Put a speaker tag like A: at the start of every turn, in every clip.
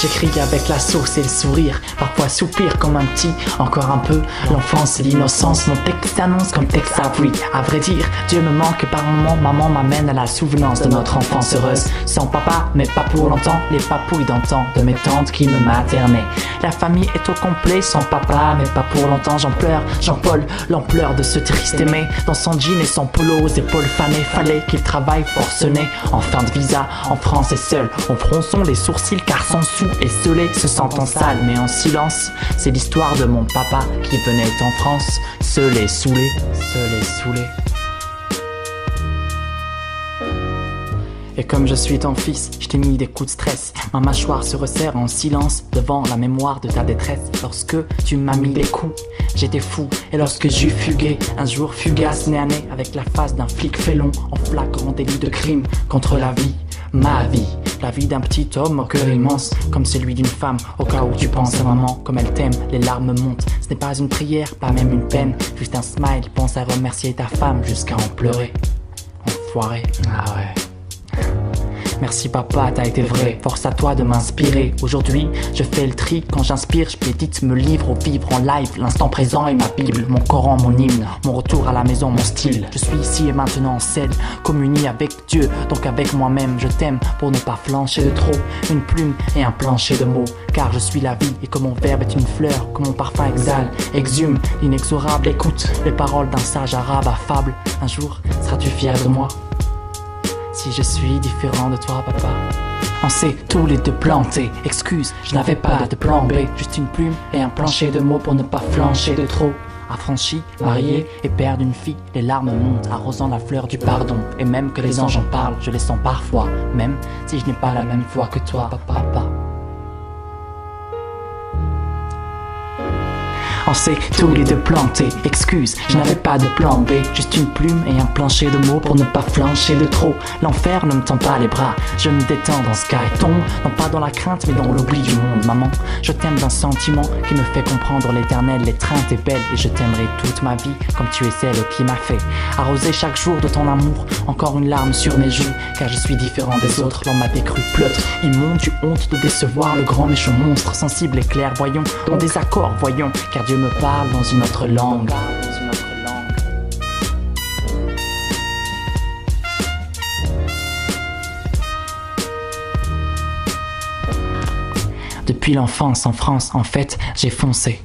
A: J'écris avec la sauce et le sourire, parfois soupir comme un petit, encore un peu. L'enfance et l'innocence, mon texte annonce comme texte abri. À vrai dire, Dieu me manque par moments, maman m'amène à la souvenance de notre enfance heureuse. Sans papa, mais pas pour longtemps, les papouilles d'antan de mes tantes qui me maternaient. La famille est au complet, sans papa, mais pas pour longtemps. J'en pleure, Jean-Paul, l'ampleur de ce triste aimé. Dans son jean et son polo aux épaules fanées, fallait qu'il travaille forcené. En fin de visa, en France et seul, on fronçon les sourcils car sans sous et scellé, se sentant sale mais en silence. C'est l'histoire de mon papa qui venait en France, seul et saoulé, seul et saoulé. Et comme je suis ton fils, je t'ai mis des coups de stress. Ma mâchoire se resserre en silence devant la mémoire de ta détresse. Lorsque tu m'as mis des coups, j'étais fou. Et lorsque j'eus fugué, un jour fugace né à nez, avec la face d'un flic félon en flagrant délit de crime contre la vie, ma vie. La vie d'un petit homme au cœur immense, comme celui d'une femme. Au cas où tu penses à maman, comme elle t'aime, les larmes montent. Ce n'est pas une prière, pas même une peine, juste un smile. Pense à remercier ta femme jusqu'à en pleurer. Enfoiré. Ah ouais. Merci papa, t'as été vrai, force à toi de m'inspirer. Aujourd'hui, je fais le tri, quand j'inspire, je médite, me livre au vivre en live. L'instant présent est ma Bible, mon Coran, mon hymne, mon retour à la maison, mon style. Je suis ici et maintenant en scène, communie avec Dieu, donc avec moi-même. Je t'aime pour ne pas flancher de trop, une plume et un plancher de mots. Car je suis la vie et que mon verbe est une fleur, que mon parfum exhale, exhume, l'inexorable. Écoute les paroles d'un sage arabe affable. Un jour, seras-tu fier de moi? Si je suis différent de toi, papa. On s'est tous les deux plantés. Excuse, je n'avais pas de plan B. Juste une plume et un plancher de mots pour ne pas flancher de trop. Affranchi, marié et père d'une fille, les larmes montent, arrosant la fleur du pardon. Et même que les anges en parlent, je les sens parfois. Même si je n'ai pas la même foi que toi, papa. On s'est tous les deux plantés. Excuse, je n'avais pas de plan B. Juste une plume et un plancher de mots pour ne pas flancher de trop. L'enfer ne me tend pas les bras, je me détends dans ce cas et tombe, non pas dans la crainte mais dans l'oubli du monde. Maman, je t'aime d'un sentiment qui me fait comprendre l'éternel. L'étreinte est belle et je t'aimerai toute ma vie comme tu es celle qui m'a fait arroser chaque jour de ton amour. Encore une larme sur mes joues, car je suis différent des autres. L'on m'a décru pleutre, immonde, eu honte de décevoir le grand méchant monstre. Sensible et clairvoyant, en désaccord voyons, car Dieu me parle dans une autre langue. Depuis l'enfance en France, en fait, j'ai foncé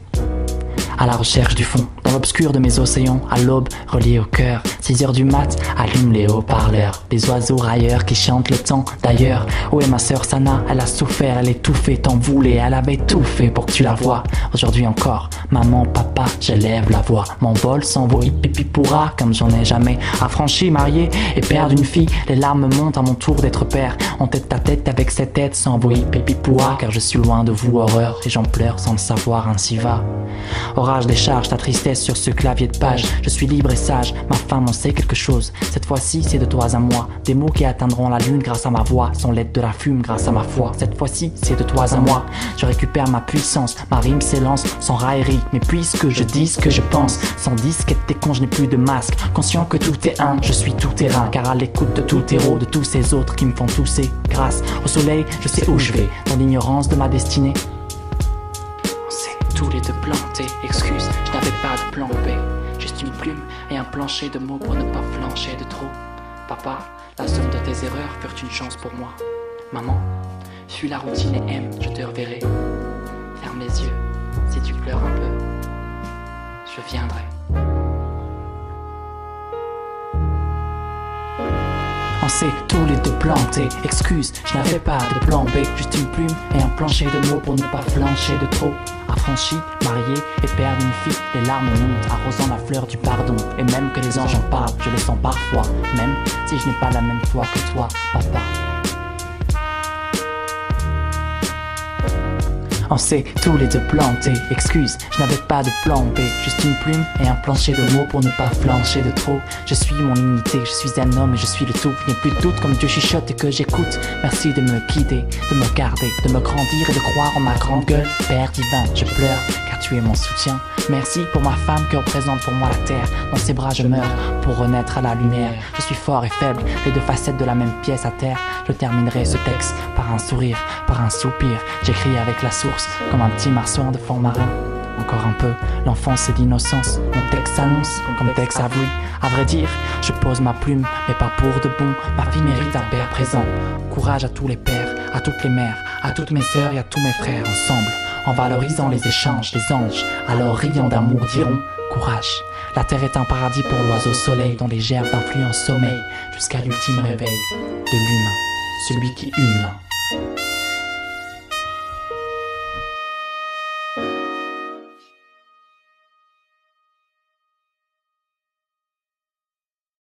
A: à la recherche du fond, dans l'obscur de mes océans, à l'aube, relié au cœur. 6h du mat, allume les haut-parleurs. Des oiseaux railleurs qui chantent le temps d'ailleurs. Où est ma sœur Sana? Elle a souffert, elle étouffait, t'en voulait, elle avait tout fait pour que tu la vois. Aujourd'hui encore, maman, papa, j'élève la voix. Mon vol s'envoie hippie pourra, comme j'en ai jamais. Affranchi, marié et père d'une fille, les larmes montent à mon tour d'être père. En tête à tête avec cette tête s'envoie hippie pourra, car je suis loin de vous, horreur, et j'en pleure sans le savoir, ainsi va. Orage décharge ta tristesse sur ce clavier de page. Je suis libre et sage, ma femme en sait quelque chose. Cette fois-ci c'est de toi à moi. Des mots qui atteindront la lune grâce à ma voix, sans l'aide de la fume grâce à ma foi. Cette fois-ci c'est de toi à moi. Je récupère ma puissance, ma rime s'élance sans raillerie. Mais puisque je dis ce que je pense, sans disquette tes cons je n'ai plus de masque. Conscient que tout est un, je suis tout terrain. Car à l'écoute de tout héros, de tous ces autres qui me font tousser. Grâce au soleil je sais où je vais, dans l'ignorance de ma destinée. Tous les deux plantés, excuse, je n'avais pas de plan B. Juste une plume et un plancher de mots pour ne pas flancher de trop. Papa, la somme de tes erreurs furent une chance pour moi. Maman, fuis la routine et aime, je te reverrai. Ferme les yeux, si tu pleures un peu, je viendrai. On s'est tous les deux plantés. Excuse, je n'avais pas de plan B. Juste une plume et un plancher de mots pour ne pas flancher de trop. Affranchi, marié et père d'une fille, les larmes montent, arrosant la fleur du pardon. Et même que les anges en parlent, je les sens parfois. Même si je n'ai pas la même foi que toi, papa. On s'est tous les deux plantés. Excuse, je n'avais pas de plan B. Juste une plume et un plancher de mots pour ne pas flancher de trop. Je suis mon unité, je suis un homme et je suis le tout. Il n'y a plus de doute comme Dieu chuchote et que j'écoute. Merci de me guider, de me garder, de me grandir et de croire en ma grande gueule. Père divin, je pleure car tu es mon soutien. Merci pour ma femme que représente pour moi la terre. Dans ses bras je meurs pour renaître à la lumière. Je suis fort et faible, les deux facettes de la même pièce à terre. Je terminerai ce texte par un sourire, par un soupir. J'écris avec la source comme un petit marsouin de fond marin. Encore un peu, l'enfance et l'innocence. Mon texte s'annonce comme texte à bruit. À vrai dire, je pose ma plume, mais pas pour de bon. Ma fille mérite un père présent. Courage à tous les pères, à toutes les mères, à toutes mes sœurs et à tous mes frères ensemble. En valorisant les échanges, les anges, alors riant d'amour diront courage. La terre est un paradis pour l'oiseau soleil, dont les gerbes d'influence sommeillent jusqu'à l'ultime réveil de l'humain, celui qui hume.